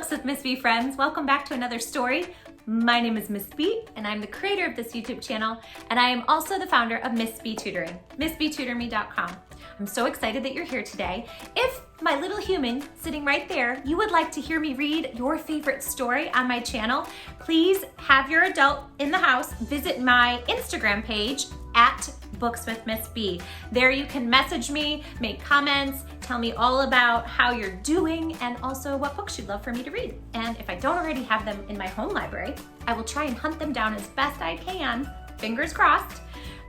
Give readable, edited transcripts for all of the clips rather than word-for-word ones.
Books with Miss B friends, welcome back to another story. My name is Miss B and I'm the creator of this YouTube channel, and I am also the founder of Miss B Tutoring, MissBTutorMe.com. I'm so excited that you're here today. If my little human sitting right there, you would like to hear me read your favorite story on my channel, please have your adult in the house visit my Instagram page at Books with Miss B. There you can message me, make comments, tell me all about how you're doing, and also what books you'd love for me to read. And if I don't already have them in my home library, I will try and hunt them down as best I can, fingers crossed,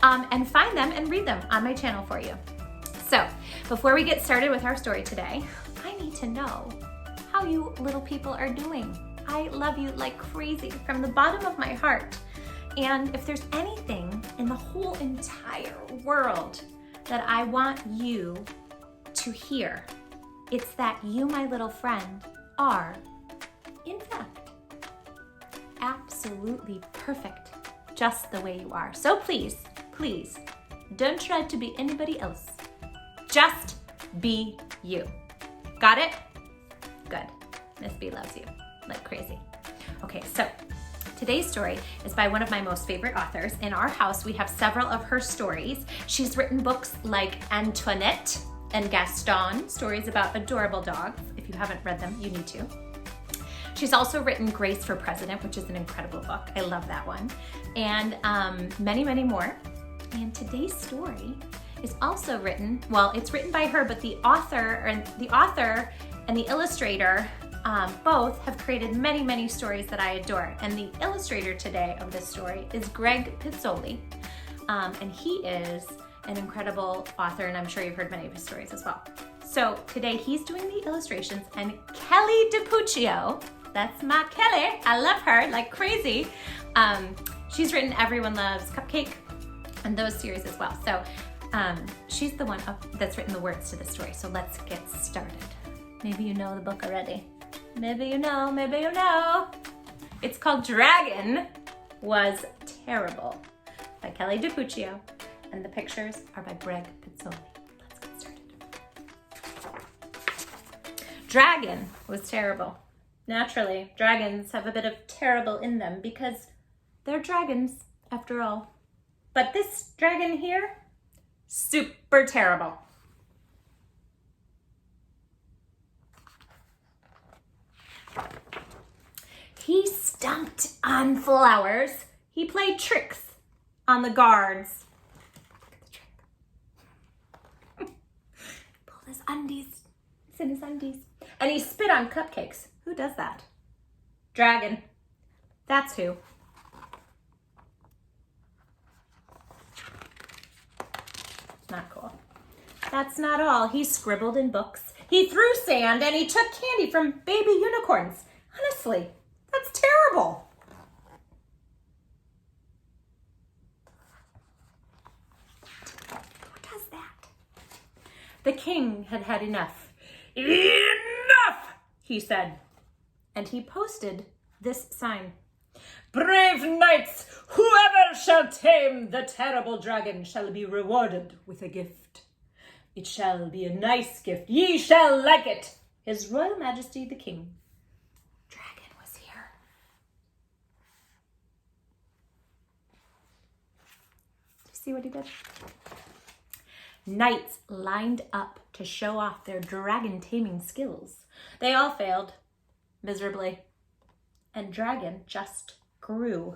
and find them and read them on my channel for you. So, before we get started with our story today, I need to know how you little people are doing. I love you like crazy from the bottom of my heart. And if there's anything in the whole entire world that I want you to hear, it's that you, my little friend, are, in fact, absolutely perfect, just the way you are. So please, please, don't try to be anybody else. Just be you. Got it? Good. Miss B loves you like crazy. Okay, so today's story is by one of my most favorite authors. In our house, we have several of her stories. She's written books like Antoinette and Gaston, stories about adorable dogs. If you haven't read them, you need to. She's also written Grace for President, which is an incredible book. I love that one. And many, many more. And today's story is also written, well, it's written by her, but the author and the illustrator both have created many, many stories that I adore. And the illustrator today of this story is Greg Pizzoli. And he is an incredible author, and I'm sure you've heard many of his stories as well. So today he's doing the illustrations, and Kelly DiPucchio, that's my Kelly, I love her like crazy. She's written Everyone Loves Cupcake and those series as well. So she's the one that's written the words to the story. So let's get started. Maybe you know the book already. Maybe you know, maybe you know. It's called Dragon Was Terrible by Kelly DiPucchio, and the pictures are by Greg Pizzoli. Let's get started. Dragon was terrible. Naturally, dragons have a bit of terrible in them because they're dragons after all. But this dragon here, super terrible. He stomped on flowers. He played tricks on the guards. Look at the trick. Pulled his undies. It's in his undies. And he spit on cupcakes. Who does that? Dragon. That's who. Not cool. That's not all. He scribbled in books. He threw sand, and he took candy from baby unicorns. Honestly, that's terrible. Who does that? The king had had enough. Enough, he said. And he posted this sign. Brave knights, whoever shall tame the terrible dragon shall be rewarded with a gift. It shall be a nice gift. Ye shall like it. His Royal Majesty the King. Dragon was here. Do you see what he did? Knights lined up to show off their dragon taming skills. They all failed miserably. And Dragon just grew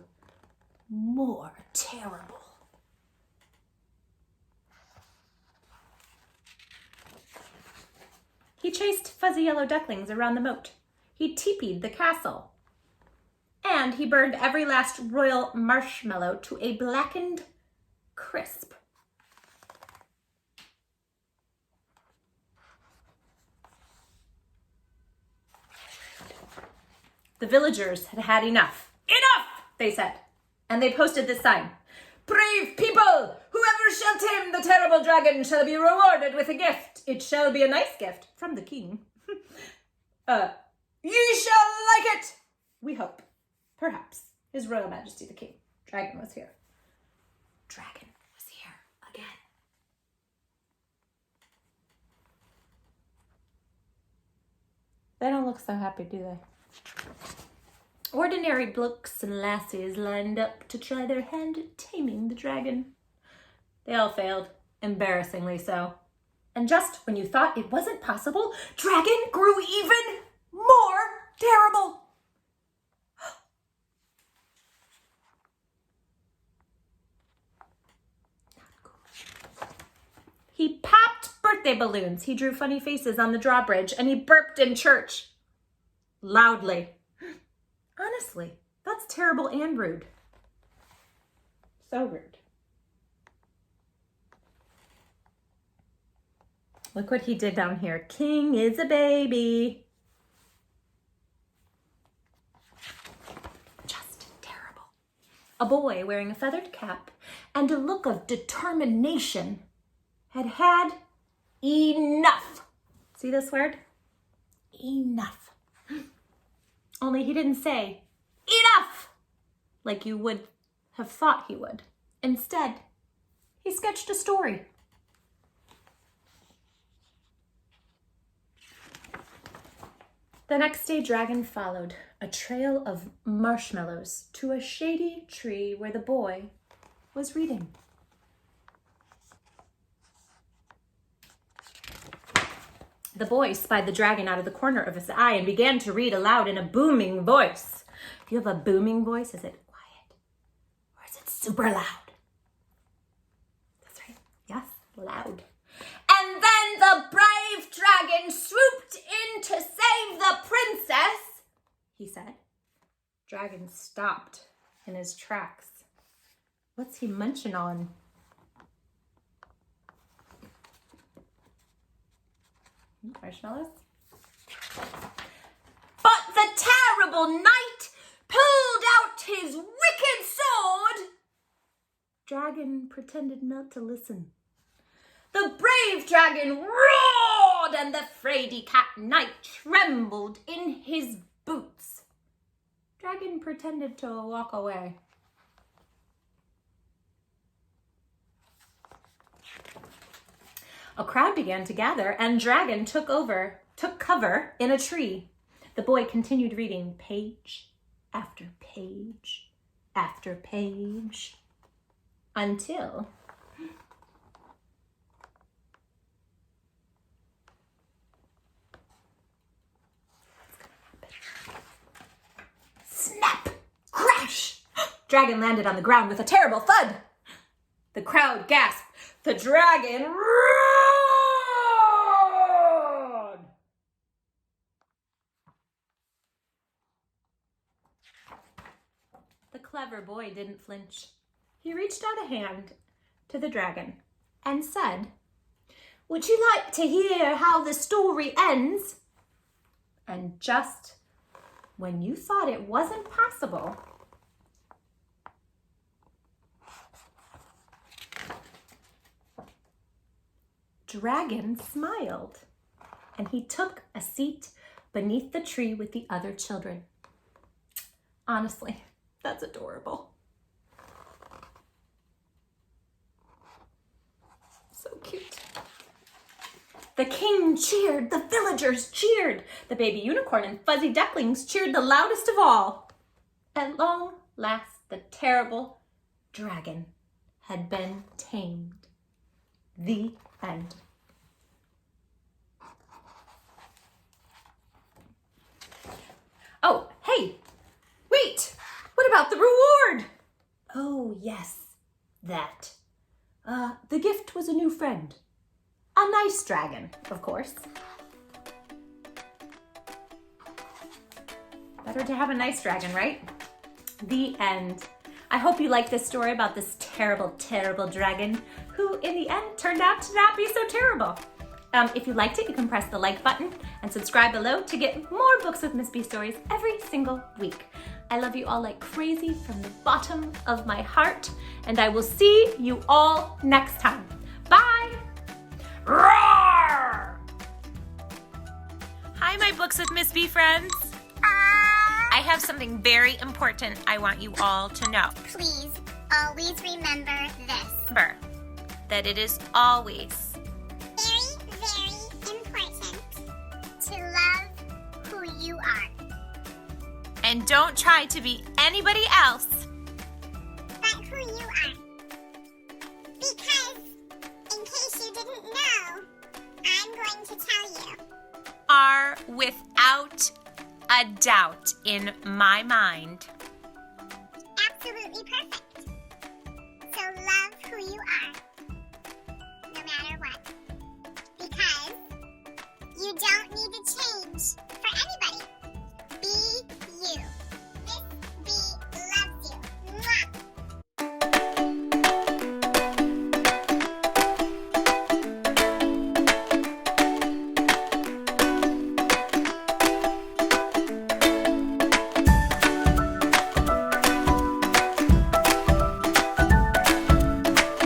more terrible. He chased fuzzy yellow ducklings around the moat. He teepeed the castle. And he burned every last royal marshmallow to a blackened crisp. The villagers had had enough. Enough, they said. And they posted this sign. Brave people, whoever shall tame the terrible dragon shall be rewarded with a gift. It shall be a nice gift from the king. Ye shall like it. We hope. Perhaps. His Royal Majesty the King. Dragon was here. Dragon was here again. They don't look so happy, do they? Ordinary blokes and lassies lined up to try their hand at taming the dragon. They all failed, embarrassingly so. And just when you thought it wasn't possible, dragon grew even more terrible. He popped birthday balloons. He drew funny faces on the drawbridge, and he burped in church. Loudly. Honestly, that's terrible and rude. So rude. Look what he did down here. King is a baby. Just terrible. A boy wearing a feathered cap and a look of determination had had enough. See this word? Enough. Only he didn't say enough like you would have thought he would. Instead, he sketched a story. The next day, Dragon followed a trail of marshmallows to a shady tree where the boy was reading. The boy spied the dragon out of the corner of his eye and began to read aloud in a booming voice. If you have a booming voice, is it quiet or is it super loud? That's right. Yes, loud. And then the brave dragon swooped in to save the princess, he said. Dragon stopped in his tracks. What's he munching on? Marshmallows? But the terrible knight pulled out his wicked sword. Dragon pretended not to listen. The brave dragon roared, and the fraidy cat knight trembled in his boots. Dragon pretended to walk away. A crowd began to gather, and Dragon took cover in a tree. The boy continued reading page after page after page until snap! Crash! Dragon landed on the ground with a terrible thud. The crowd gasped. The dragon roared! The clever boy didn't flinch. He reached out a hand to the dragon and said, "Would you like to hear how the story ends?" And just when you thought it wasn't possible, Dragon smiled, and he took a seat beneath the tree with the other children. Honestly, that's adorable. So cute. The king cheered, the villagers cheered, the baby unicorn and fuzzy ducklings cheered the loudest of all. At long last, the terrible dragon had been tamed. The end. Oh, hey, wait, what about the reward? Oh, yes, that. The gift was a new friend. A nice dragon, of course. Better to have a nice dragon, right? The end. I hope you like this story about this terrible, terrible dragon who in the end turned out to not be so terrible. If you liked it, you can press the like button and subscribe below to get more Books with Miss B stories every single week. I love you all like crazy from the bottom of my heart, and I will see you all next time. Bye! Roar! Hi, my Books with Miss B friends. I have something very important I want you all to know. Please, always remember this. Remember that it is always very, very important to love who you are. And don't try to be anybody else. But who you are. Because, in case you didn't know, I'm going to tell you. Are without a doubt in my mind. Absolutely perfect. So love who you are, no matter what. Because you don't need to change